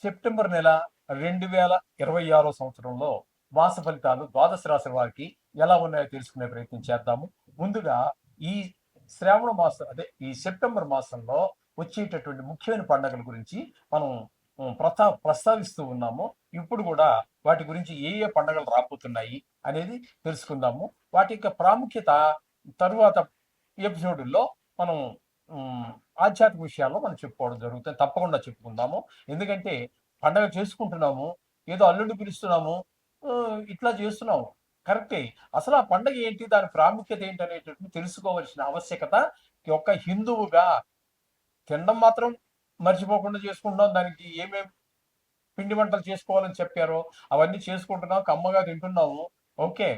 September నెల 2026 సంవత్సరంలో మాస ఫలితాలు ద్వాదశ రాశి వారికి ఎలా ఉన్నాయో తెలుసుకునే ప్రయత్నం చేద్దాము. ముందుగా ఈ శ్రావణ మాసం ఈ సెప్టెంబర్ మాసంలో వచ్చేటటువంటి ముఖ్యమైన పండుగల గురించి మనం ప్రస్తావిస్తూ ఉన్నాము. ఇప్పుడు కూడా వాటి గురించి ఏ ఏ పండుగలు రాబోతున్నాయి అనేది తెలుసుకుందాము. వాటి యొక్క ప్రాముఖ్యత తరువాత ఎపిసోడుల్లో మనం ఆధ్యాత్మిక విషయాల్లో మనం చెప్పుకోవడం జరుగుతుంది. తప్పకుండా చెప్పుకుందాము. ఎందుకంటే పండగ చేసుకుంటున్నాము, ఏదో అల్లుడిని పిలుస్తున్నాము, ఇట్లా చేస్తున్నాము. కరెక్టే. అసలు ఆ పండగ ఏంటి, దాని ప్రాముఖ్యత ఏంటి అనేటటువంటి తెలుసుకోవాల్సిన ఆవశ్యకత ఒక హిందువుగా తినడం మాత్రం మర్చిపోకుండా చేసుకుంటున్నాం. దానికి ఏమేమి పిండి వంటలు చేసుకోవాలని చెప్పారో అవన్నీ చేసుకుంటున్నాం, కమ్మగా తింటున్నాము. ఓకే,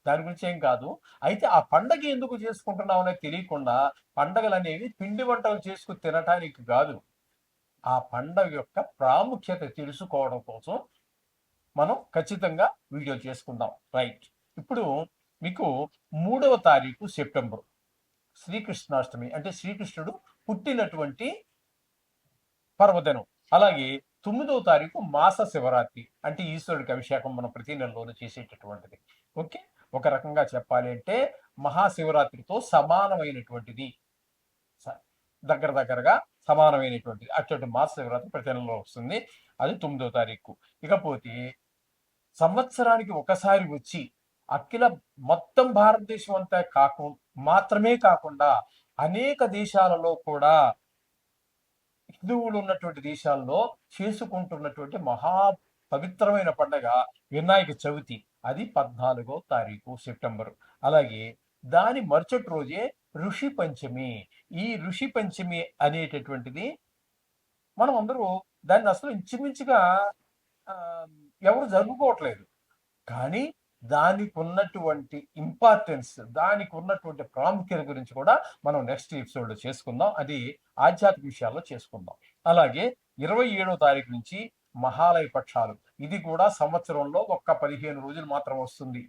దాని గురించి ఏం కాదు. అయితే ఆ పండగ ఎందుకు చేసుకుంటున్నాం అనేది తెలియకుండా పండగలు అనేవి పిండి వంటలు చేసుకుని తినటానికి కాదు, ఆ పండగ యొక్క ప్రాముఖ్యత తెలుసుకోవడం కోసం మనం ఖచ్చితంగా వీడియో చేసుకుందాం. రైట్. ఇప్పుడు మీకు 3వ తారీఖు సెప్టెంబర్ శ్రీకృష్ణాష్టమి, అంటే శ్రీకృష్ణుడు పుట్టినటువంటి పర్వదినం. అలాగే 9వ తారీఖు మాస శివరాత్రి, అంటే ఈశ్వరుడికి అభిషేకం మనం ప్రతి నెలలోనూ చేసేటటువంటిది. ఓకే, ఒక రకంగా చెప్పాలి అంటే మహాశివరాత్రితో సమానమైనటువంటిది, దగ్గరగా సమానమైనటువంటిది. అటువంటి మాస శివరాత్రి ప్రతి నెలలో వస్తుంది. అది 9వ తారీఖు. ఇకపోతే సంవత్సరానికి ఒకసారి వచ్చి అఖిల మొత్తం భారతదేశం అంతా మాత్రమే కాకుండా అనేక దేశాలలో కూడా, హిందువులు ఉన్నటువంటి దేశాల్లో చేసుకుంటున్నటువంటి మహా పవిత్రమైన పండగ వినాయక చవితి. అది 14వ తారీఖు సెప్టెంబర్. అలాగే దాని మరుసటి రోజే ఋషి పంచమి. ఈ ఋషి పంచమి అనేటటువంటిది మనం అందరూ దాన్ని అసలు ఇంచుమించుగా ఎవరు జరుపుకోవట్లేదు. కానీ దానికి ఉన్నటువంటి ఇంపార్టెన్స్, దానికి ఉన్నటువంటి ప్రాముఖ్యత గురించి కూడా మనం నెక్స్ట్ ఎపిసోడ్లో చేసుకుందాం. అది ఆధ్యాత్మిక విషయాల్లో చేసుకుందాం. అలాగే 27వ తారీఖు నుంచి మహాలయ పక్షాలు. ఇది కూడా సంవత్సరంలో ఒక్క 15 రోజులు మాత్రం వస్తుంది.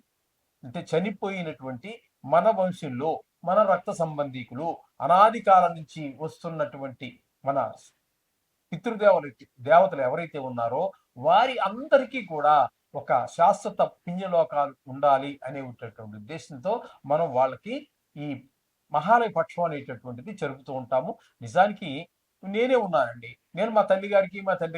అంటే చనిపోయినటువంటి మన వంశంలో మన రక్త సంబంధీకులు, అనాది కాలం నుంచి వస్తున్నటువంటి మన దేవతలు ఎవరైతే ఉన్నారో వారి అందరికీ కూడా ఒక శాశ్వత పుణ్యలోకాలు ఉండాలి అనేటటువంటి ఉద్దేశంతో మనం వాళ్ళకి ఈ మహాలయ పక్షం అనేటటువంటిది జరుపుతూ ఉంటాము. నిజానికి నేనే ఉన్నానండి. నేను మా తండ్రి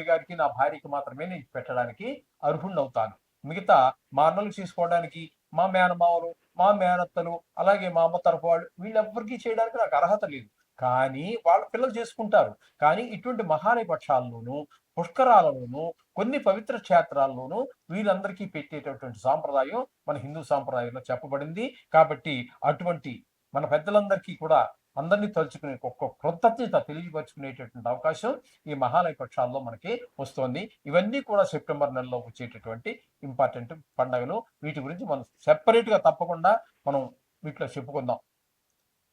గారికి నా భార్యకి మాత్రమే నేను పెట్టడానికి అర్హుణ్ణి అవుతాను. మిగతా మా అన్నలు చేసుకోవడానికి, మా మేనమావలు, మా మేనత్తలు, అలాగే మా అమ్మ తరపు వాళ్ళు, వీళ్ళెవ్వరికీ చేయడానికి నాకు అర్హత లేదు. కానీ వాళ్ళ పిల్లలు చేసుకుంటారు. కానీ ఇటువంటి మహాలయ పక్షాల్లోనూ, పుష్కరాలలోనూ, కొన్ని పవిత్ర క్షేత్రాల్లోనూ వీళ్ళందరికీ పెట్టేటటువంటి సాంప్రదాయం మన హిందూ సాంప్రదాయంలో చెప్పబడింది. కాబట్టి అటువంటి మన పెద్దలందరికీ కూడా అందరినీ తలుచుకునే ఒక్క కృతజ్ఞత తెలియపరుచుకునేటటువంటి అవకాశం ఈ మహాలయ పక్షాల్లో మనకి వస్తోంది. ఇవన్నీ కూడా సెప్టెంబర్ నెలలో వచ్చేటటువంటి ఇంపార్టెంట్ పండుగలు. వీటి గురించి మనం సెపరేట్గా తప్పకుండా మనం వీటిలో చెప్పుకుందాం.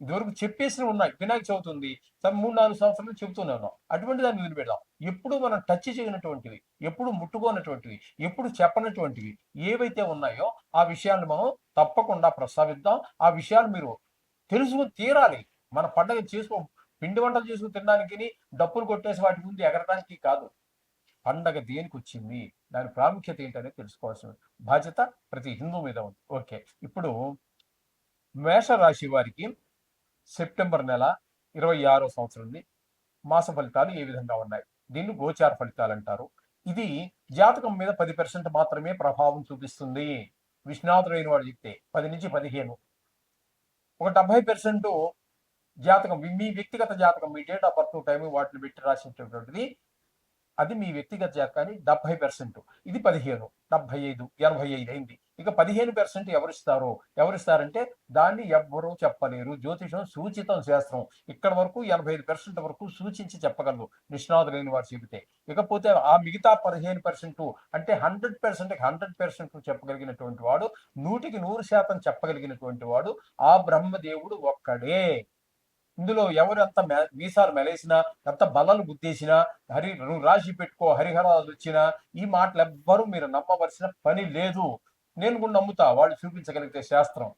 ఇదివరకు చెప్పేసినవి ఉన్నాయి. వినాయక చవితి ఉంది, 3-4 సంవత్సరాలు చెబుతూనే ఉన్నాం. అటువంటి దాన్ని వదిలిపెడదాం. ఎప్పుడు మనం టచ్ చేయనటువంటివి, ఎప్పుడు ముట్టుకోనటువంటివి, ఎప్పుడు చెప్పనటువంటివి ఏవైతే ఉన్నాయో ఆ విషయాన్ని మనం తప్పకుండా ప్రస్తావిద్దాం. ఆ విషయాలు మీరు తెలుసుకుని తీరాలి. మన పండగ పిండి వంటలు చేసుకుని తినడానికి, డప్పులు కొట్టేసి వాటి ముందు ఎగరడానికి కాదు. పండగ దేనికి వచ్చింది, దాని ప్రాముఖ్యత ఏంటనేది తెలుసుకోవాల్సిన బాధ్యత ప్రతి హిందూ మీద ఉంది. ఓకే, ఇప్పుడు మేషరాశి వారికి సెప్టెంబర్ నెల 26వ సంవత్సరం మాస ఫలితాలు ఏ విధంగా ఉన్నాయి? దీన్ని గోచార ఫలితాలు అంటారు. ఇది జాతకం మీద 10% మాత్రమే ప్రభావం చూపిస్తుంది. విష్ణాతుడైన వాడు చెప్తే 10-15. ఒక 70% జాతకం, మీ వ్యక్తిగత జాతకం, మీ డేట్ ఆఫ్ బర్త్ టైం వాటిని పెట్టి రాసేటటువంటిది, అది మీ వ్యక్తిగత జాతకాన్ని 70%. ఇది 15, 75, 85 అయింది. ఇక 15% ఎవరిస్తారంటే దాన్ని ఎవ్వరూ చెప్పలేరు. జ్యోతిషం సూచితం శాస్త్రం. ఇక్కడ వరకు 85% వరకు సూచించి చెప్పగలరు నిష్ణాతులైన వారు చెబితే. ఇకపోతే ఆ మిగతా 15% అంటే 100% చెప్పగలిగినటువంటి వాడు, 100% చెప్పగలిగినటువంటి వాడు ఆ బ్రహ్మదేవుడు ఒక్కడే. ఇందులో ఎవరు ఎంత మీసాలు మెలేసినా, ఎంత బల్లలు గుద్దేసినా, నువ్వు రాసి పెట్టుకో హరిహరాలు వచ్చినా, ఈ మాటలు ఎవ్వరూ మీరు నమ్మవలసిన పని లేదు. నేను కూడా నమ్ముతా, వాళ్ళు చూపించగలిగితే శాస్త్రం.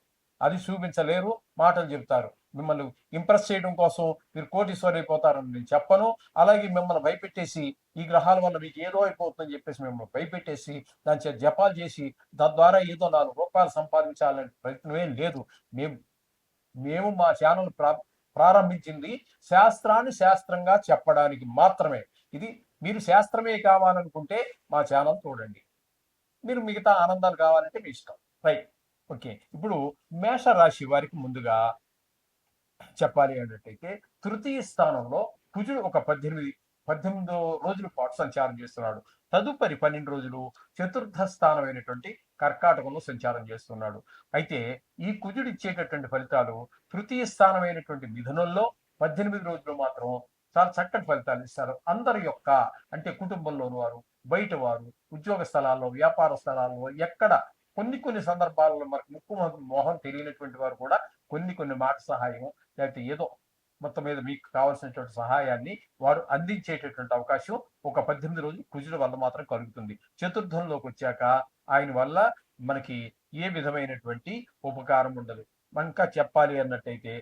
అది చూపించలేరు, మాటలు చెబుతారు. మిమ్మల్ని ఇంప్రెస్ చేయడం కోసం మీరు కోటీశ్వరులు అయిపోతారని నేను చెప్పను. అలాగే మిమ్మల్ని భయపెట్టేసి ఈ గ్రహాల వల్ల మీకు ఏదో అయిపోతుందని చెప్పేసి మిమ్మల్ని భయపెట్టేసి దాని చేత జపాలు చేసి తద్వారా ఏదో 4 రూపాయలు సంపాదించాలనే ప్రయత్నమే లేదు. మేము మేము మా ఛానల్ ప్రారంభించింది శాస్త్రాన్ని శాస్త్రంగా చెప్పడానికి మాత్రమే. ఇది మీరు శాస్త్రమే కావాలనుకుంటే మా ఛానల్ చూడండి. మీరు మిగతా ఆనందాలు కావాలంటే మీ ఇష్టం. రైట్. ఓకే. ఇప్పుడు మేషరాశి వారికి ముందుగా చెప్పాలి అన్నట్టయితే తృతీయ స్థానంలో కుజుడు ఒక 18 రోజుల పాటు సంచారం చేస్తున్నాడు. తదుపరి 12 రోజులు చతుర్థ స్థానమైనటువంటి కర్కాటకంలో సంచారం చేస్తున్నాడు. అయితే ఈ కుజుడు ఇచ్చేటటువంటి ఫలితాలు తృతీయ స్థానమైనటువంటి మిథునంలో 18 రోజులు మాత్రం చాలా చక్కటి ఫలితాలు ఇస్తారు. అందరి యొక్క అంటే కుటుంబంలోని వారు, బయట వారు, ఉద్యోగ స్థలాల్లో, వ్యాపార స్థలాల్లో ఎక్కడ కొన్ని సందర్భాల్లో మనకు ముక్కు మొహం తెలియనటువంటి వారు కూడా కొన్ని మాట సహాయం లేకపోతే ఏదో మొత్తం మీద మీకు కావాల్సినటువంటి సహాయాన్ని వారు అందించేటటువంటి అవకాశం ఒక 18 రోజులు కుజుల వల్ల మాత్రం కలుగుతుంది. చతుర్థంలోకి వచ్చాక ఆయన వల్ల మనకి ఏ విధమైనటువంటి ఉపకారం ఉండదు. ఇంకా చెప్పాలి అన్నట్టయితే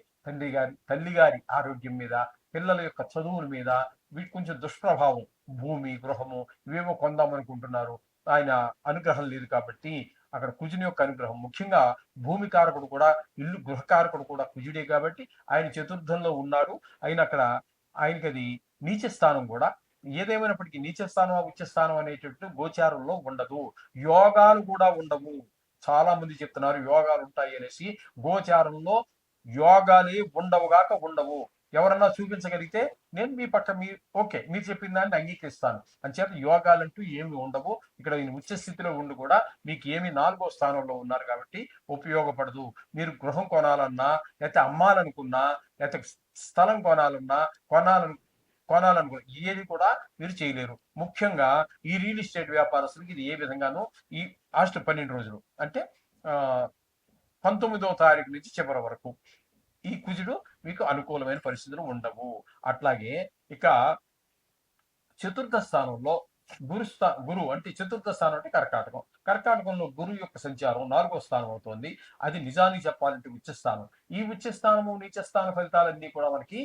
తల్లిగారి ఆరోగ్యం మీద, పిల్లల యొక్క చదువుల మీద వీటి కొంచెం దుష్ప్రభావం, భూమి, గృహము ఇవేమో కొందామనుకుంటున్నారు. ఆయన అనుగ్రహం లేదు కాబట్టి అక్కడ కుజుని యొక్క అనుగ్రహం, ముఖ్యంగా భూమి కారకుడు కూడా, ఇల్లు గృహకారకుడు కూడా కుజుడే కాబట్టి ఆయన చతుర్థంలో ఉన్నాడు. ఆయన అక్కడ ఆయనకి అది నీచ స్థానం కూడా. ఏదేమైనప్పటికీ నీచ స్థానం, ఉచ్చ స్థానం అనేటట్టు గోచారంలో ఉండదు. యోగాలు కూడా ఉండవు. చాలా మంది చెప్తున్నారు యోగాలు ఉంటాయి అనేసి. గోచారంలో యోగాలే ఉండవుగాక ఉండవు. ఎవరన్నా చూపించగలిగితే నేను మీ పక్క ఓకే మీరు చెప్పిన దాన్ని అంగీకరిస్తాను. అంచేత యోగాలంటూ ఏమి ఉండవు. ఇక్కడ ఈయన ఉచ్చ స్థితిలో ఉండి కూడా మీకు ఏమి 4వ స్థానంలో ఉన్నారు కాబట్టి ఉపయోగపడదు. మీరు గృహం కొనాలన్నా, లేకపోతే అమ్మాలనుకున్నా, లేకపోతే స్థలం కొనాలనుకున్నా ఏది కూడా మీరు చేయలేరు. ముఖ్యంగా ఈ రియల్ ఎస్టేట్ వ్యాపారస్తులకి ఇది ఏ విధంగానూ ఈ 12 రోజులు అంటే 19వ తారీఖు నుంచి చివరి వరకు ఈ కుజుడు మీకు అనుకూలమైన పరిస్థితులు ఉండవు. అట్లాగే ఇక చతుర్థ స్థానంలో గురువు అంటే చతుర్థ స్థానం అంటే కర్కాటకంలో గురువు యొక్క సంచారం 4వ స్థానం అవుతుంది. అది నిజానికి చెప్పాలంటే ఉచ్చస్థానం. ఈ ఉచ్చస్థానము నీచస్థాన ఫలితాలన్నీ కూడా మనకి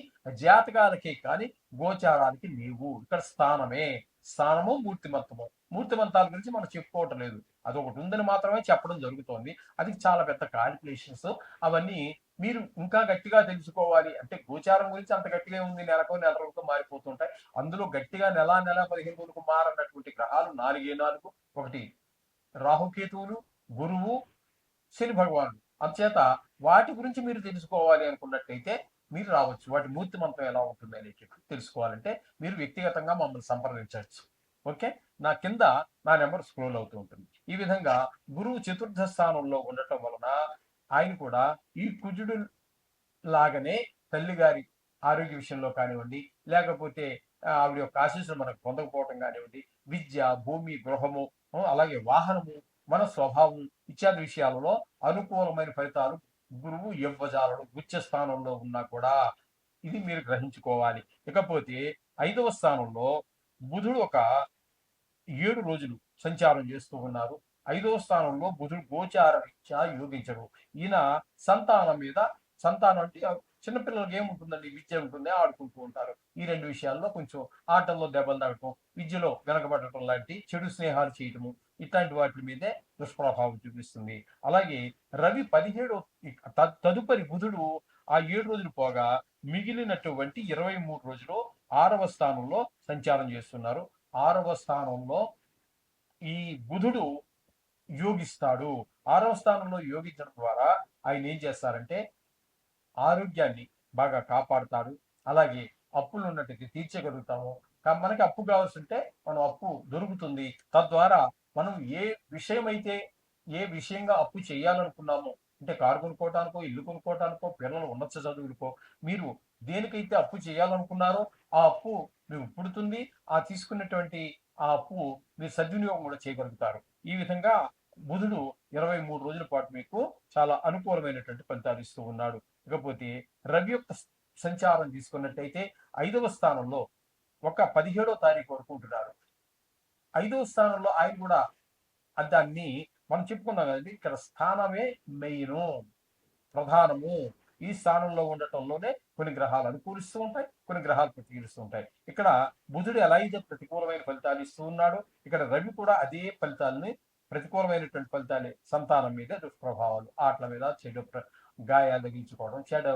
జాతకాలకే కానీ గోచారానికి లేవు. ఇక్కడ స్థానము మూర్తిమంతాల గురించి మనం చెప్పుకోవటం లేదు. అదొకటి ఉందని మాత్రమే చెప్పడం జరుగుతోంది. అది చాలా పెద్ద క్యాలిక్యులేషన్స్. అవన్నీ మీరు ఇంకా గట్టిగా తెలుసుకోవాలి అంటే గోచారం గురించి అంత గట్టిగా ఉంది. నెల రోజులకు మారిపోతుంటాయి. అందులో గట్టిగా నెల 15 రోజులకు మారన్నటువంటి గ్రహాలు 4. ఒకటి రాహుకేతువులు, గురువు, శని భగవానుడు. అందుచేత వాటి గురించి మీరు తెలుసుకోవాలి అనుకున్నట్లయితే మీరు రావచ్చు. వాటి మూర్తిమంతం ఎలా ఉంటుంది అనేటట్టు తెలుసుకోవాలంటే మీరు వ్యక్తిగతంగా మమ్మల్ని సంప్రదించవచ్చు. ఓకే. నా కింద నా నెంబర్ స్క్రోల్ అవుతూ ఉంటుంది. ఈ విధంగా గురువు చతుర్థ స్థానంలో ఉండటం వలన ఆయన కూడా ఈ కుజుడు లాగానే తల్లిగారి ఆరోగ్య విషయంలో కానివ్వండి, లేకపోతే ఆవిడ యొక్క ఆశీస్సులు మనకు పొందకపోవటం కానివ్వండి, విద్య, భూమి, గృహము, అలాగే వాహనము, మన స్వభావం ఇత్యాది విషయాలలో అనుకూలమైన ఫలితాలు గురువు ఇవ్వజాలడు. ఉచ్చ స్థానంలో ఉన్నా కూడా ఇది మీరు గ్రహించుకోవాలి. ఇకపోతే 5వ స్థానంలో బుధుడు ఒక 7 రోజులు సంచారం చేస్తూ ఉన్నారు. 5వ స్థానంలో బుధుడు గోచార రీత్యా యోగించడు. ఈయన సంతానం అంటే చిన్నపిల్లలకి ఏముంటుందండి, విద్య ఉంటుంది, ఆడుకుంటూ ఉంటారు. ఈ 2 విషయాల్లో కొంచెం ఆటల్లో దెబ్బలు తగ్గటం, విద్యలో వెనకబడటం లాంటి చెడు స్నేహాలు చేయటము ఇట్లాంటి వాటి మీదే దుష్ప్రభావం చూపిస్తుంది. అలాగే రవి 17 తదుపరి బుధుడు ఆ 7 రోజులు పోగా మిగిలినటువంటి 23 రోజులు 6వ స్థానంలో సంచారం చేస్తున్నారు. 6వ స్థానంలో ఈ బుధుడు యోగిస్తాడు. 6వ స్థానంలో యోగించడం ద్వారా ఆయన ఏం చేస్తారంటే ఆరోగ్యాన్ని బాగా కాపాడుతారు. అలాగే అప్పులు ఉన్నట్టుగా తీర్చగలుగుతాము. మనకి అప్పు కావాల్సి ఉంటే మనం అప్పు దొరుకుతుంది. తద్వారా మనం ఏ విషయంగా అప్పు చేయాలనుకున్నామో అంటే కారు కొనుక్కోవటానికో, ఇల్లు కొనుక్కోవటానికో, పిల్లలు ఉన్నత చదువులకో మీరు దేనికైతే అప్పు చేయాలనుకున్నారో ఆ అప్పు మీకు పుడుతుంది. ఆ తీసుకున్నటువంటి ఆ అప్పు మీరు సద్వినియోగం కూడా చేయగలుగుతారు. ఈ విధంగా బుధుడు 23 రోజుల పాటు మీకు చాలా అనుకూలమైనటువంటి ఫలితాలు ఇస్తూ ఉన్నాడు. ఇకపోతే రవి యొక్క సంచారం తీసుకున్నట్టయితే 5వ స్థానంలో ఒక 17వ తారీఖు వరకు ఉంటున్నారు. 5వ స్థానంలో ఆయన కూడా దాన్ని మనం చెప్పుకున్నాం కదండి, ఇక్కడ స్థానమే మెయిన్ ప్రధానము. ఈ స్థానంలో ఉండటంలోనే కొన్ని గ్రహాలు అనుకూలిస్తూ ఉంటాయి, కొన్ని గ్రహాలు ప్రతికూలిస్తూ ఉంటాయి. ఇక్కడ బుధుడు ఎలా అయితే ప్రతికూలమైన ఫలితాలు ఇస్తూ ఉన్నాడు, ఇక్కడ రవి కూడా అదే ఫలితాలని ప్రతికూలమైనటువంటి ఫలితాలే సంతానం మీద దుష్ప్రభావాలు, ఆటల మీద చెడు గాయాలు తగిలించుకోవడం, చెడు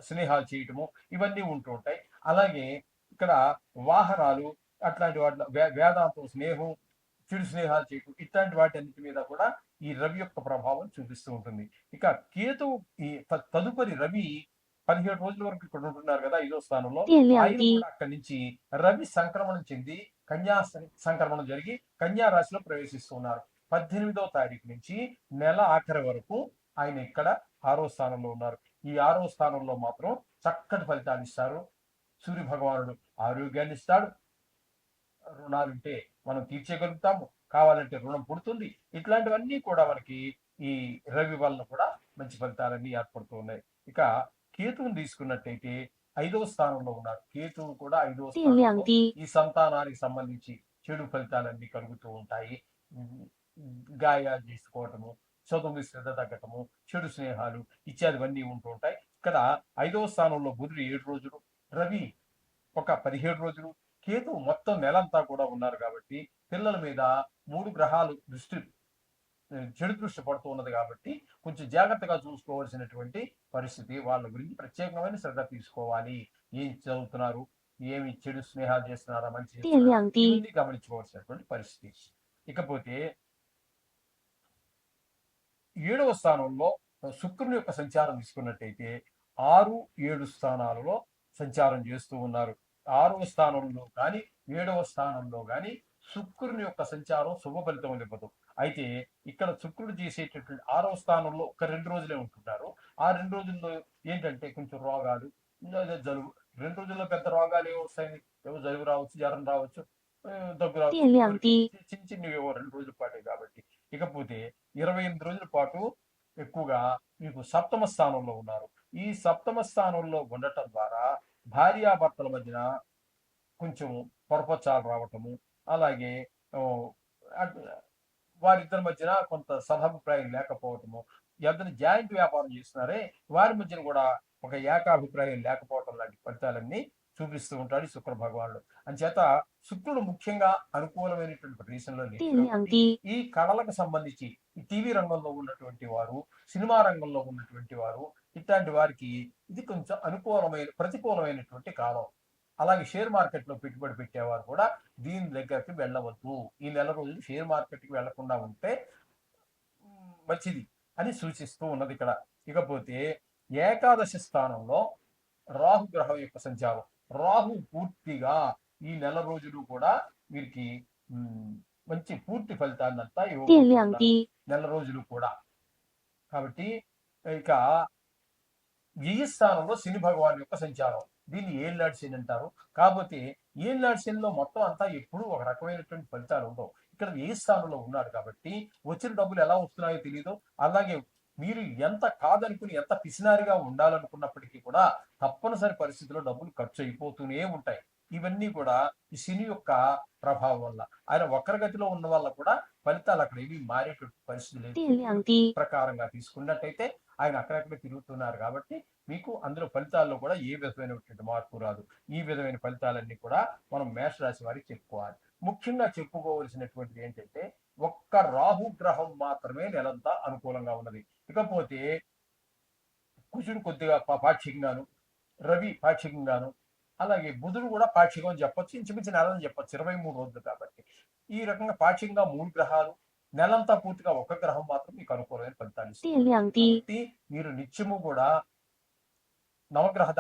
స్నేహాలు చేయటము, ఇవన్నీ ఉంటూ ఉంటాయి. అలాగే ఇక్కడ వాహనాలు అట్లాంటి వాటి వేదాంతం స్నేహం, చెడు స్నేహాలు చేయటం, ఇట్లాంటి వాటి అన్నిటి మీద కూడా ఈ రవి యొక్క ప్రభావం చూపిస్తూ ఉంటుంది. ఇక కేతువు ఈ తదుపరి రవి 17 రోజుల వరకు ఇక్కడ ఉంటున్నారు కదా 5వ స్థానంలో. ఆయన కూడా అక్కడి నుంచి రవి సంక్రమణం చెంది కన్యా సంక్రమణం జరిగి కన్యా రాశిలో ప్రవేశిస్తున్నారు. 18వ తారీఖు నుంచి నెల ఆఖరి వరకు ఆయన ఇక్కడ 6వ స్థానంలో ఉన్నారు. ఈ 6వ స్థానంలో మాత్రం చక్కటి ఫలితాలు ఇస్తారు. సూర్య భగవానుడు ఆరోగ్యాన్ని ఇస్తాడు. రుణాలుంటే మనం తీర్చేయగలుగుతాము, కావాలంటే రుణం పుడుతుంది. ఇట్లాంటివన్నీ కూడా మనకి ఈ రవి వలన కూడా మంచి ఫలితాలన్నీ ఏర్పడుతూ ఉన్నాయి. ఇక కేతువుని తీసుకున్నట్టయితే 5వ స్థానంలో ఉన్నారు. కేతువు కూడా 5వ స్థానంలో ఈ సంతానానికి సంబంధించి చెడు ఫలితాలన్నీ కలుగుతూ ఉంటాయి. గాయాలు చేసుకోవటము, చదువు శ్రద్ధ తగ్గటము, చెడు స్నేహాలు ఇత్యాదివన్నీ ఉంటూ ఉంటాయి. ఇక్కడ 5వ స్థానంలో బుధుడు 7 రోజులు, రవి ఒక 17 రోజులు, కేతు మొత్తం నెలంతా కూడా ఉన్నారు కాబట్టి పిల్లల మీద 3 గ్రహాలు చెడు దృష్టి పడుతూ ఉన్నది కాబట్టి కొంచెం జాగ్రత్తగా చూసుకోవాల్సినటువంటి పరిస్థితి. వాళ్ళ గురించి ప్రత్యేకమైన శ్రద్ధ తీసుకోవాలి. ఏం చదువుతున్నారు, ఏమి చెడు స్నేహాలు చేస్తున్నారా, మంచి ఇవన్నీ గమనించుకోవాల్సినటువంటి పరిస్థితి. ఇకపోతే 7వ స్థానంలో శుక్రుని యొక్క సంచారం తీసుకున్నట్టయితే 6, 7 స్థానాలలో సంచారం చేస్తూ ఉన్నారు. 6వ స్థానంలో కానీ 7వ స్థానంలో కానీ శుక్రుని యొక్క సంచారం శుభ ఫలితం ఇవ్వదు. అయితే ఇక్కడ శుక్రుడు చేసేటటువంటి 6వ స్థానంలో ఒక 2 రోజులే ఉంటున్నారు. ఆ 2 రోజుల్లో ఏంటంటే కొంచెం రోగాలు, జలుబు, 2 రోజుల్లో పెద్ద రోగాలు ఏమి వస్తాయి, ఏమో జలుబు రావచ్చు, జ్వరం రావచ్చు, దగ్గు రావచ్చు, చిన్న చిన్నవి 2 రోజుల పాటే కాబట్టి. ఇకపోతే 28 రోజుల పాటు ఎక్కువగా మీకు సప్తమ స్థానంలో ఉన్నారు. ఈ సప్తమ స్థానంలో ఉండటం ద్వారా భార్యాభర్తల మధ్యన కొంచెం పొరపచ్చాలు రావటము, అలాగే వారిద్దరి మధ్యన కొంత సదాభిప్రాయం లేకపోవటము, ఎవరిని జాయింట్ వ్యాపారం చేస్తున్నారే వారి మధ్యన కూడా ఒక ఏకాభిప్రాయం లేకపోవటం లాంటి ఫలితాలన్నీ చూపిస్తూ ఉంటాడు శుక్ర భగవానుడు. అంచేత శుక్రుడు ముఖ్యంగా అనుకూలమైనటువంటి ప్రదేశంలో లేదు. ఈ కళలకు సంబంధించి ఈ టీవీ రంగంలో ఉన్నటువంటి వారు, సినిమా రంగంలో ఉన్నటువంటి వారు, ఇట్లాంటి వారికి ఇది కొంచెం ప్రతికూలమైనటువంటి కాలం. అలాగే షేర్ మార్కెట్ లో పెట్టుబడి పెట్టేవారు కూడా దీని దగ్గరికి వెళ్ళవద్దు. ఈ నెల రోజులు షేర్ మార్కెట్ కి వెళ్లకుండా ఉంటే మంచిది అని సూచిస్తూ ఉన్నది ఇక్కడ. ఇకపోతే ఏకాదశి స్థానంలో రాహు గ్రహం యొక్క సంచారం. రాహు పూర్తిగా ఈ నెల రోజులు కూడా వీరికి మంచి పూర్తి ఫలితాన్ని అంతా నెల రోజులు కూడా. కాబట్టి ఇక వ్యయ స్థానంలో శని భగవాన్ యొక్క సంచారం. దీన్ని ఏళ్ళనాటి శని అంటారు. కాకపోతే ఏళ్ళనాటి శనిలో మొత్తం అంతా ఎప్పుడు ఒక రకమైనటువంటి ఫలితాలు ఉండవు. ఇక్కడ వ్యయ స్థానంలో ఉన్నాడు కాబట్టి వచ్చిన డబ్బులు ఎలా వస్తున్నాయో తెలియదు. అలాగే మీరు ఎంత కాదనుకుని ఎంత పిసినారిగా ఉండాలనుకున్నప్పటికీ కూడా తప్పనిసరి పరిస్థితుల్లో డబ్బులు ఖర్చు అయిపోతూనే ఉంటాయి. ఇవన్నీ కూడా ఈ శని యొక్క ప్రభావం వల్ల. ఆయన వక్రగతిలో ఉన్న వల్ల కూడా ఫలితాలు అక్కడ ఏవి మారేటువంటి పరిస్థితి లేదు. ప్రకారంగా తీసుకున్నట్టయితే ఆయన అక్కడక్కడ తిరుగుతున్నారు కాబట్టి మీకు అందులో ఫలితాల్లో కూడా ఏ విధమైనటువంటి మార్పు రాదు. ఈ విధమైన ఫలితాలన్నీ కూడా మనం మేషరాశి వారికి చెప్పుకోవాలి. ముఖ్యంగా చెప్పుకోవలసినటువంటిది ఏంటంటే ఒక్క రాహు గ్రహం మాత్రమే నెలంతా అనుకూలంగా ఉన్నది. ఇకపోతే కుజుడు కొద్దిగా పాక్షికంగాను, రవి పాక్షికంగాను, అలాగే బుధుడు కూడా పాక్షికం అని చెప్పొచ్చు, ఇంచుమించు నెలని చెప్పొచ్చు, 23 రోజులు కాబట్టి. ఈ రకంగా పాక్షికంగా 3 గ్రహాలు, నెలంతా పూర్తిగా ఒక గ్రహం మాత్రం మీకు అనుకూలమైన ఫలితాలు ఇస్తుంది. కాబట్టి మీరు నిత్యము కూడా నవగ్రహ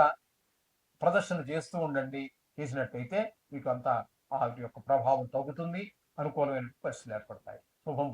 ప్రదర్శన చేస్తూ ఉండండి. చేసినట్టయితే మీకు అంతా ఆ యొక్క ప్రభావం తగ్గుతుంది, అనుకూలమైన పరిస్థితులు ఏర్పడతాయి. శుభం.